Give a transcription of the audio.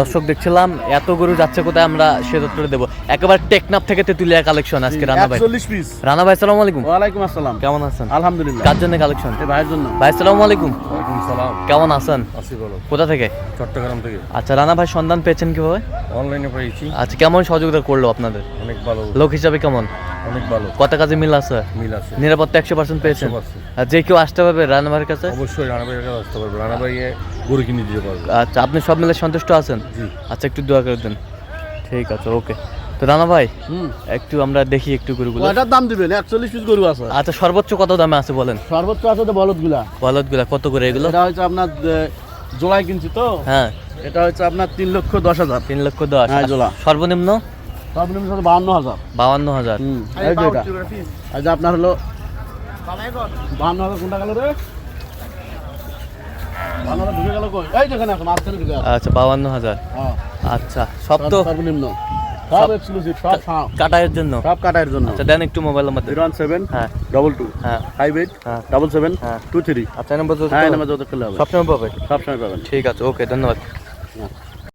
দর্শক দেখছিলাম এত গরু যাচ্ছে কোথায়, আমরা সে তথ্যটা দেবো। একেবারে টেকনাফ থেকে তেতুলিয়া কালেকশন আজকে রানা ভাই। 40 পিস। রানা ভাই আসসালামু আলাইকুম। ওয়ালাইকুম আসসালাম। কেমন আছেন? আলহামদুলিল্লাহ। কার জন্য কালেকশন? এই ভাইয়ের জন্য। ভাই আসসালামু আলাইকুম। ওয়ালাইকুম সালাম। কেমন আছেন? আসি বলো। কোথা থেকে? চট্টগ্রাম থেকে। আচ্ছা রানা ভাই, সন্ধান পেয়েছেন কিভাবে? অনলাইনে পেয়েছি। আচ্ছা কেমন সহযোগিতা করলো আপনাদের? অনেক ভালো। লোক হিসাবে কেমন? অনেক ভালো। কত কাজে মিল আছে? মিল আছে। নিরাপত্তা 100% পেয়েছেন? 100%। আর যে কেউ আসতে পারবে রানা ভাইয়ের কাছে? অবশ্যই রানা ভাইয়ের কাছে আসতে পারবে। রানা ভাই গরু কিনে দিতে পারবে। আচ্ছা আপনি সব মিলে সন্তুষ্ট আছেন? জি। আচ্ছা একটু দোয়া করে দেন। ঠিক আছে, ওকে। তো রানা ভাই একটু আমরা দেখি একটু গরুগুলো। কয়টার দাম দিবেন? 41 পিস গরু আছে। আচ্ছা সর্বোচ্চ কত দামে আছে বলেন? সর্বোচ্চ আছে তো বলদগুলা। বলদগুলা কত করে এগুলো? এটা হচ্ছে আপনার জোড়ায় কিনছি তো। হ্যাঁ এটা হচ্ছে আপনার 3,10,000। 3,10,000। হ্যাঁ, জোড়া। সর্বনিম্ন? সর্বনিম্ন 52,000। 52,000। এই যে এটা। এই যে আপনার হলো 52,000 কোনটা গেল রে? 52,000 ঢুকে গেল কই? এই দেখেন এখন মাঝখানে ঢুকে আছে। আচ্ছা 52,000। হ্যাঁ। আচ্ছা সব তো সর্বনিম্ন। সব এক্সক্লুসিভ, সব কাটায়ের জন্য। সব কাটার জন্য। আচ্ছা দেন একটু মোবাইল নাম্বার। 017 হ্যাঁ 22 হ্যাঁ 58 হ্যাঁ 77 হ্যাঁ 23। আচ্ছা এই নম্বর হ্যাঁ, এই নাম্বার যত খেলে হবে। সবসময় পাবে। সবসময় পাবেন। ঠিক আছে, ওকে, ধন্যবাদ। হ্যাঁ।